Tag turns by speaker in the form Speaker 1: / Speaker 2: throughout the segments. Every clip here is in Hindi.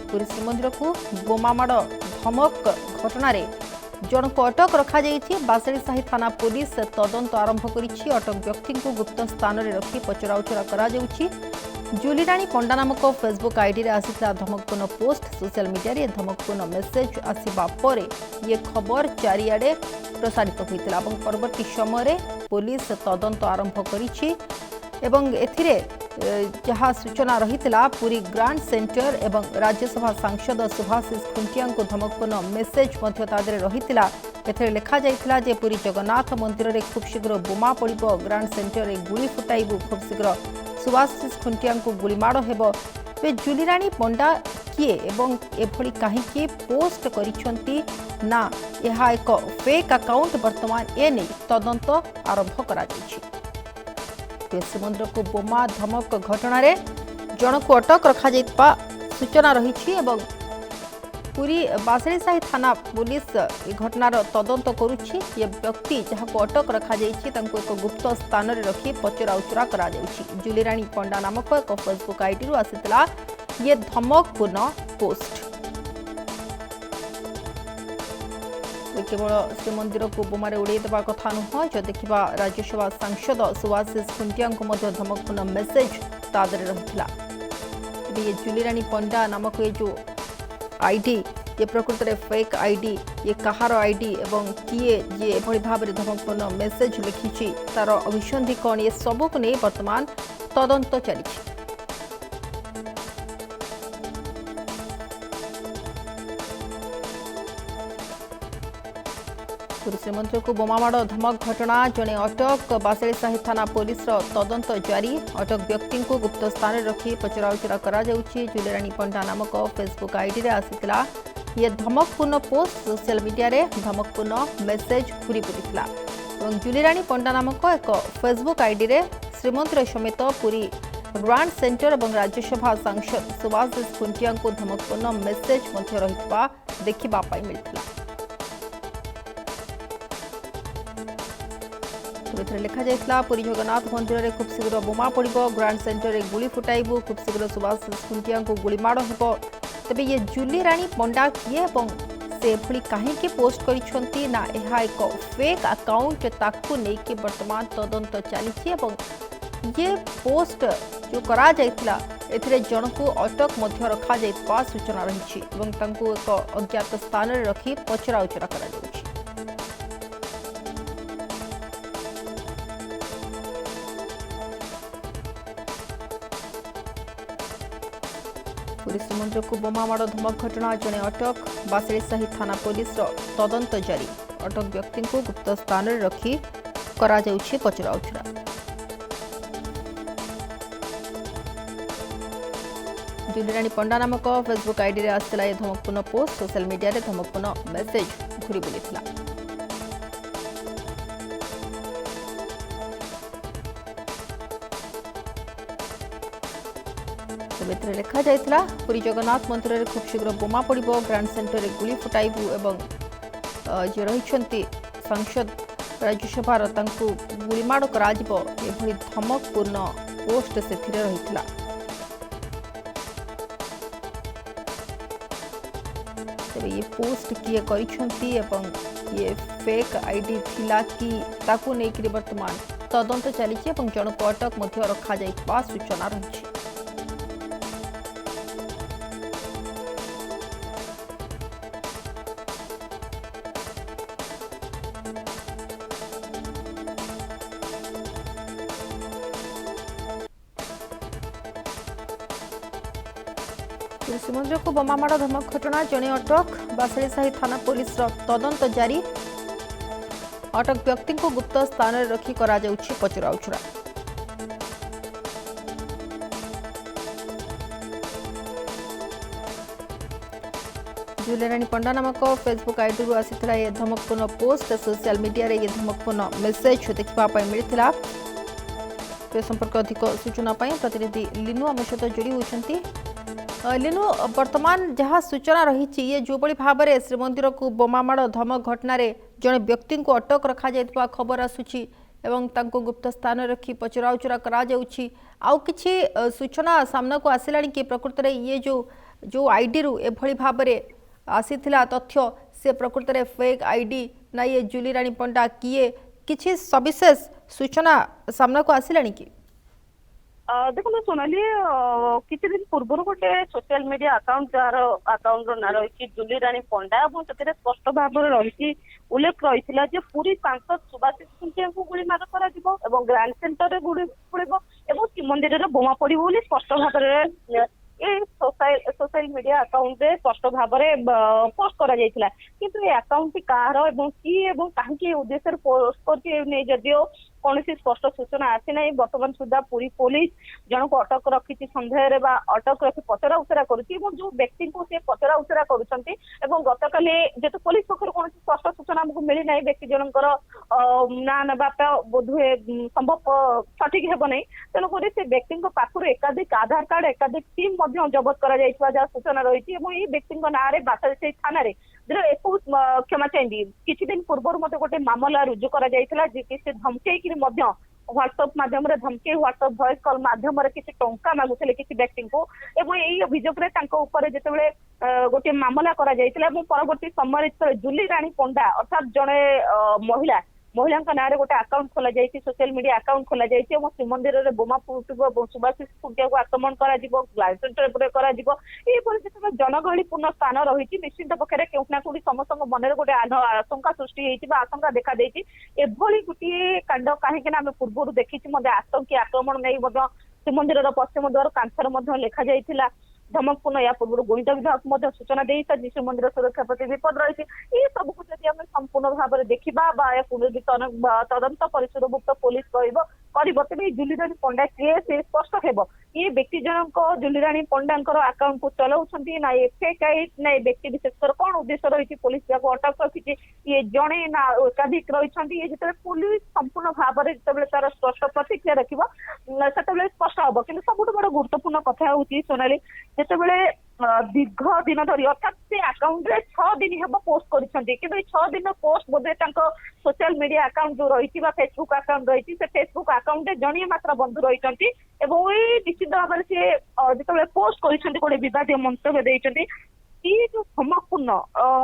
Speaker 1: पुरी श्रीमंदिर को बोमामाड़ धमक घटना जन को अटक रखा बासळीसाही थाना पुलिस तदंत आरंभ करिछि। अटक व्यक्ति को गुप्त स्थान में रखी पचराउचरा करा जाउछि। जुलीराणी पंडा नामक फेसबुक आईडी रे आसिता धमकपूर्ण पोस्ट सोशल मीडिया रे धमकपूर्ण मेसेज आसिबा परे ये खबर चारिआडे प्रसारित होइतिला ଏବଂ परवर्ती समय पुलिस तदंत आरंभ करिछि एवं एथिरे जहाँ सूचना रही पुरी ग्रांड सेंटर एवं राज्यसभा सांसद सुभाषिष खुंटिया को धमकपूर्ण मेसेज रही लिखा जाइथिला जे पुरी जगन्नाथ मंदिर में खूब शीघ्र बोमा पड़िबो, ग्रांड सेंटर में गुली फुटाइबु, खूब शीघ्र सुभाषिष खुंटिया को गुलीमाड़ हेबो। जुलीराणी पंडा किए एवं एभली कहीं पोस्ट करिसंती ना यह एक फेक अकाउंट वर्तमान ए नहीं तदंत आरंभ करा जाइछि। श्रीमंदिर को बोमा धमक घटना जन को अटक रखा सूचना रही पूरी बासळीसाही थाना पुलिस घटनार तदंत करुछि। ये व्यक्ति जहाँ को अटक रखा एक गुप्त स्थान में रखी पचराउचरा करा जाउछि। जुलीराणी पंडा नामक एक फेसबुक आईडी आसिता ये धमकपूर्ण पोस्ट। केवल श्रीमंदिर को बोमार उड़े देवा कथा नुह, जो देखा राज्यसभा सांसद सुभाषिष खुंटिया को धमकपूर्ण मेसेज तादरे रही। ये जुलीराणी पंडा नामक ये जो आईडी ये प्रकृत में फेक आईडी, ये कहार आईडी एवं किए ये एभली भाव में धमकपूर्ण मेसेज लिखिछि तार अभिसंधि कौन ये सबू को नहीं वर्तमान तदंत चली। पुरी श्रीमंदिर को बोमामाड़ धमक घटना जड़े अटक बासळीसाही थाना पुलिस तदंत जारी। अटक व्यक्ति को गुप्त स्थान में रखी पचराउचरा करा जाउछि। जुलीराणी पंडा नामक फेसबुक आईडी रे आसिता ये धमकपूर्ण पोस्ट सोशल मीडिया रे धमकपूर्ण मेसेज घूरी बुलिथिला। जुलीराणी पंडा नामक एक फेसबुक आईडी रे श्रीमंदिर समेत पूरी ग्रांड सेंटर और राज्यसभा सांसद सुभाषिष खुंटिया को धमकपूर्ण मेसेज रहितबा देखिबा पाई मिलथिला। लिखा जाइथिला पुरी जगन्नाथ मंदिर में खूब शीघ्र बोमा पड़िबो, ग्रांड सेंटर में गुली फुटाइबु, खूब शीघ्र सुभाषिष खुंटिया को गुलीमाड़ हेबो। तेबे ये जुलीराणी पंडा किए एवं से भली कहीं पोस्ट करिसंती ना यह एक फेक अकाउंट ताकू नेकी वर्तमान तदंत चली। ये पोस्ट जो करा जाइथिला एथिरे जन को अटक मध्य रखा जाइतबा सूचना रही एक अज्ञात स्थान में रखी पचराउचरा करा जाउछि। पुरी श्रीमंदिर को बोमामाड़ धमक घटना जड़े अटक बासळीसाही थाना पुलिस तदंत जारी। अटक व्यक्ति को गुप्त स्थान में रखी करा जाउछि पचराउचरा। जुलीराणी पंडा नामक फेसबुक आईडी रे आसिता ये धमकपूर्ण पोस्ट सोशल मीडिया रे धमकपूर्ण मेसेज घूरी बुलिथिला। लिखा जाइथिला पुरी जगन्नाथ मंदिर में खूब शीघ्र बोमा पड़िबो, ग्रांड सेंटर में गुली फुटाइबु एवं जे रहिछंती सांसद राज्यसभा तांकु गुलीमाड़ करा जिवो एभली धमकपूर्ण पोस्ट सेथिरे रहिथिला। तेबे ये पोस्ट किए करिछंती एवं ये फेक आईडी थिला कि ताकू नेकरी वर्तमान तदंत चलीछि एवं जन को अटक मध्य रखा जाइतबा सूचना रहिछि। श्रीमंदिर को बोमामाड़ धमक घटना जड़े अटक बासळीसाही थाना पुलिस तदंत जारी। अटक व्यक्ति को गुप्त स्थान में रखी करा जाउछि पचराउचरा। जुलीराणी पंडा नामक फेसबुक आईडी आसिता ये धमकपूर्ण पोस्ट सोशल मीडिया रे ये धमकपूर्ण मेसेज देखा मिलता। संपर्क अधिक सूचना प्रतिनिधि लिनु आम सहित जोड़ी होती। लिनु वर्तमान जहाँ सूचना रही ये जो बड़ी भाव में श्रीमंदिर को बोमामाड़ धमक घटना जड़े व्यक्ति को अटक रखा जाइतबा खबर आसुची एवं तांको गुप्त स्थान रखी पचराउचरा करा जाउछि। आउ किछि सूचना सामना को आसिलानी कि प्रकृत रे ये जो जो आईडी रु एभली भाबरे आसीथिला तथ्य से प्रकृत में फेक आईडी ना ये जूली रानी पंडा किए किछि सविशेष सूचना सामना को आसिलानी कि
Speaker 2: देखो सोनाली किसी दिन पूर्व गोटे social media account jar account ना रही जूली रानी पंडा और स्पष्ट भाव रही उल्लेख रही पुरी सांसद सुभाषिष खुंटिया को गुड़ी मार कर ग्रांड सेंटर में गुड़ी पड़ब और श्रीमंदिर में बोमा पड़ स्पष्ट भाव सोशल मीडिया अकाउंट रे स्पष्ट भाव में पोस्ट करा जायतिला किंतु ये अकाउंट कहार एवं किए एवं काहे उद्देश्य पोस्ट करछि जदियो कौन स्पष्ट सूचना आसी ना बर्तमान सुधा पुरी पुलिस जन को अटक रखी सन्देह अटक रखी पचरा उचरा करुच्ची जो व्यक्ति को सी पचरा उचरा करुँच गत काली जेतु पुलिस पक्ष कौन स्पष्ट सूचना आमको मिली ना व्यक्ति जनकर ना नापा बोध हुए संभव सठिक हेब नहीं तेणुक से व्यक्ति पाखर एकाधिक आधार कार्ड एकाधिक टीम जबत कर सूचना रही व्यक्ति ना बासारी थाना क्षमा चाहिए किसी दिन पूर्व मत गोटे मामला रुजु कर धमकई व्हाट्सअप माध्यम धमकी व्हाट्सअप वॉइस कॉल माध्यम किसी टंका मागुले किसी व्यक्ति को यही अभियोग जिते गोटे मामला परवर्ती समय जूली रानी पंडा अर्थात जड़े महिला ना गोटे अकाउंट खोल सोशल मीडिया अकाउंट खोल श्रीमंदिर में बोमा फुटब सुभाषिष खुंटिया को आक्रमण कर जनगहलीपूर्ण स्थान रही निश्चित पक्षे केउना कोठी समस्त मन गोटे आशंका सृष्टि आशंका देखा एभली गोटे कांड कहीं पूर्व देखी आतंकी आक्रमण नहीं श्रीमंदिर पश्चिम द्वार कांथर लिखा जाइथिला धमकपूर्ण या पूर्व गुणित विभाग को सूचना दे श्रीमंदिर सुरक्षा प्रति विपद रही है सब कुछ संपूर्ण भाव में देखा तदंत परिषदभुक्त पुलिस तेज जूली रानी पंडा किए से स्पष्ट हेब ये व्यक्ति जनक जूली रानी पंडा अकाउंट को चलाउछंती ना फेक आईडी ना व्यक्ति विशेषकर कौन उद्देश्य रही पुलिस को अटक रखी ये जड़े ना एकाधिक रही ये जो पुलिस संपूर्ण भाव में जो तार स्पष्ट प्रतिक्रिया रखिब से स्पष्ट हम कि सब बड़ गुरुत्वपूर्ण कथा हूँ सोनाली जितेबाला दीर्घ दिन धरी अर्थात से अकाउंट रे 6 दिन हेब पोस्ट करिसेंती कि 6 दिन पोस्ट बोधे सोशल मीडिया अकाउंट जो रही फेसबुक अकाउंट रही से फेसबुक अकाउंट जड़े मात्र बंधु रही निश्चित भाव में सी जो पोस्ट कर गोटे मंतव्य देते ये जो धमकपूर्ण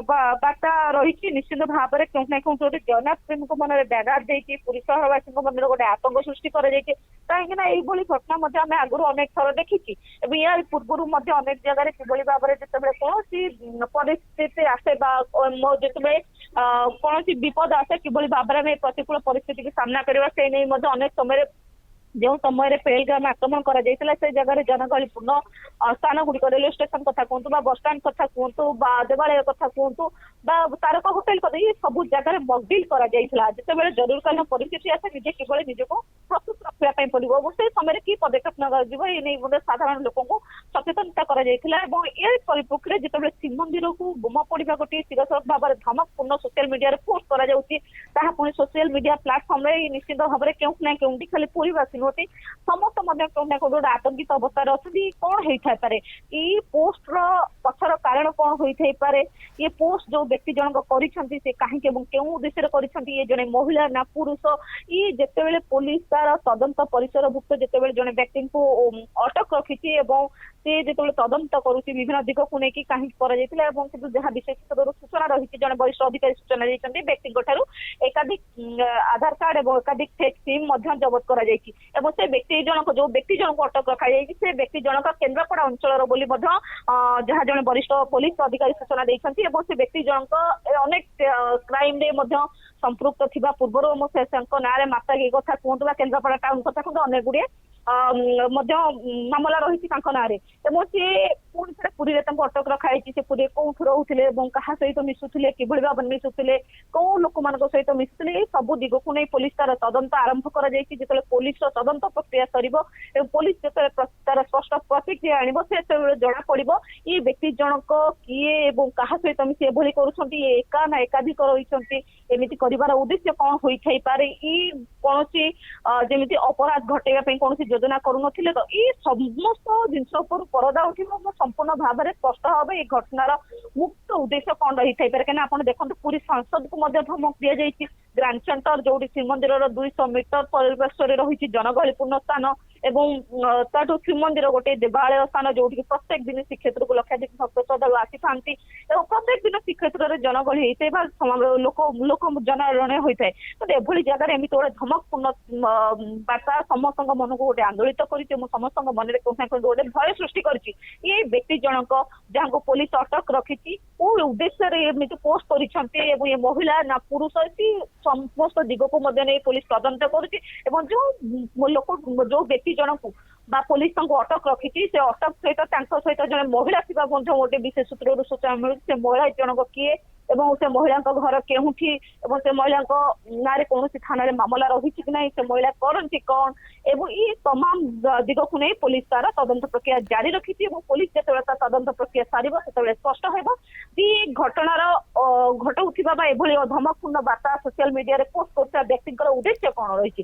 Speaker 2: बार्ता रही निश्चित भाव में क्यों ना क्यों गोटे जगन्नाथ प्रेमी मन में व्याघात देती पुरी सहरवासी मन में गोटे आतंक सृष्टि कहीं घटना आम आगुरी अनेक थर देखी या पूर्व अनेक जगह किभली भाव में जिते कौन परिस्थिति आसे जिते कौन विपद आसे किभली भाव में प्रतिकूल परिस्थिति की सामना करवा से नहीं अनेक समय जो समय पहलगाम आक्रमण कर जगह जनगहलीपूर्ण स्थान गुड़िक रेलवे स्टेशन कथा कहतु बस स्टाण्ड कथा कहतु देवालय कथा कहतु तारका होटेल कथा ये सब जगह मकडिल कर जरूरकालीन परिस्थिति आसे निजे किभली निजक प्रस्तुत रखा पड़ो से समय कि पदक्षेप नहीं साधारण लोक सचेतनता परिप्रेक्षी जिते श्रीमंदिर को बोमा पड़ा गोटे सीरियस भाव में धमकपूर्ण सोशल मीडिया पोस्ट कर सोशल मीडिया प्लाटफर्म निश्चित भाव में क्यों ना क्यों खाली पूरीवासी नुहति समस्त कौन गोटे आतंकित अवस्था अच्छी कौन होता है ये पोस्ट पछर कारण कौन होता है ये पोस्ट जो व्यक्ति जनक कर कहीं क्यों उद्देश्य कर जड़े महिला ना पुरुष ये जिते पुलिस तार तदंत परिसरभुक्त जिते जड़े व्यक्ति को अटक रखी से जो तदंत करुच्ची विभिन्न दिग को लेकिन कहीं जहाँ विशेष सूचना रही जड़े वरिष्ठ अधिकारी सूचना देते व्यक्ति एकाधिक आधार कार्ड और एकाधिक फेक सिम जबत कर से व्यक्ति जनक जो व्यक्ति जनक अटक रखा से व्यक्ति जनक केन्द्रापड़ा अंचल बोली जहाँ जड़े वरिष्ठ पुलिस अधिकारी सूचना देते से व्यक्ति जनक अनेक क्राइम संपृक्त थी पूर्व ना माता कथा कहतु केन्द्रापड़ा टाउन कथा कहतु अनेक गुड़े मामला रही ना सी पुणी थे पुरी अटक रखाई से पुरी कौन रोते क्या सहित मिशुले कि भाव में मिशुले कौ लोक मान सहित मिशुले सब दिग को नहीं पुलिस तार तदंत आरंभ कर पुलिस तदंत प्रक्रिया सर पुलिस जो तार स्पष्ट प्रतिक्रिया आण से जना पड़ ये व्यक्ति जनक किए क्या सहित मिसी एभली कर एका ना एकाधिक रही एमती कर उद्देश्य कौन होता पारे ये कौन जमी अपराध घटेगा कौन योजना करूँ तो ये समस्त जिनस परदा उठा संपूर्ण भाव में स्पष्ट भाव ये घटनार मुक्त उद्देश्य कौन रही है कहीं आप देखते पूरी सांसद को धमक दि जाइए ଗ୍ରାଣ୍ଡ ସେଣ୍ଟର ଯୋଉଠି ଶ୍ରୀମନ୍ଦିରର 200 ମିଟର ପରିବେଶରେ ରହିଛି ଜନଗହଳିପୂର୍ଣ୍ଣ ସ୍ଥାନ ଏବଂ ତାଠୁ ଶ୍ରୀମନ୍ଦିର ଗୋଟେ ଦେବାଳୟ ସ୍ଥାନ ଯୋଉଠିକି ପ୍ରତ୍ୟେକ ଦିନ ଶ୍ରୀକ୍ଷେତ୍ରକୁ ଲକ୍ଷାଧିକ ଭକ୍ତ ଶ୍ରଦ୍ଧାଳୁ ଆସିଥାନ୍ତି ଏବଂ ପ୍ରତ୍ୟେକ ଦିନ ଶ୍ରୀକ୍ଷେତ୍ରରେ ଜନଗହଳି ହେଇଥାଏ ବା ଲୋକ ଜନାରଣ୍ୟ ହୋଇଥାଏ। କିନ୍ତୁ ଏଭଳି ଜାଗାରେ ଏମିତି ଗୋଟେ ଧମକପୂର୍ଣ୍ଣ ବାର୍ତ୍ତା ସମସ୍ତଙ୍କ ମନକୁ ଗୋଟେ ଆନ୍ଦୋଳିତ କରିଛି ଏବଂ ସମସ୍ତଙ୍କ ମନରେ କୋଉଠି ନା କୋଉଠି ଗୋଟେ ଭୟ ସୃଷ୍ଟି କରିଛି। ଏ ବ୍ୟକ୍ତି ଜଣକ ଯାହାଙ୍କୁ ପୋଲିସ ଅଟକ ରଖିଛି କୋଉ ଉଦ୍ଦେଶ୍ୟରେ ଏମିତି ପୋଷ୍ଟ କରିଛନ୍ତି ଏବଂ ଏ ମହିଳା ନା ପୁରୁଷ ସମସ୍ତ ଦିଗକୁ ମଧ୍ୟ ନେଇ ପୋଲିସ ତଦନ୍ତ କରୁଛି ଏବଂ ଯୋଉ ବ୍ୟକ୍ତି ଜଣକୁ ବା ପୋଲିସ ତାଙ୍କୁ ଅଟକ ରଖିଛି ସେ ଅଟକ ସହିତ ତାଙ୍କ ସହିତ ଜଣେ ମହିଳା ଥିବା ମଧ୍ୟ ଗୋଟେ ବିଶେଷ ସୂତ୍ରରୁ ସୂଚନା ମିଳୁଛି। ସେ ମହିଳା ଜଣକ କିଏ ଏବଂ ସେ ମହିଳାଙ୍କ ଘର କେଉଁଠି ଏବଂ ସେ ମହିଳାଙ୍କ ନାଁରେ କୌଣସି ଥାନାରେ ମାମଲା ରହିଛି କି ନାହିଁ, ସେ ମହିଳା କରନ୍ତି କଣ ଏବଂ ଏ ତମାମ ଦିଗକୁ ନେଇ ପୋଲିସ ତାର ତଦନ୍ତ ପ୍ରକ୍ରିୟା ଜାରି ରଖିଛି ଏବଂ ପୋଲିସ ଯେତେବେଳେ ତା ତଦନ୍ତ ପ୍ରକ୍ରିୟା ସାରିବ ସେତେବେଳେ ସ୍ପଷ୍ଟ ହେବ ଯେ ଘଟଣାର ଘଟଉଥିବା ବା ଏଭଳି ଧମକପୂର୍ଣ୍ଣ ବାର୍ତ୍ତା ସୋସିଆଲ ମିଡିଆରେ ପୋଷ୍ଟ କରୁଥିବା ବ୍ୟକ୍ତିଙ୍କର ଉଦ୍ଦେଶ୍ୟ କଣ ରହିଛି।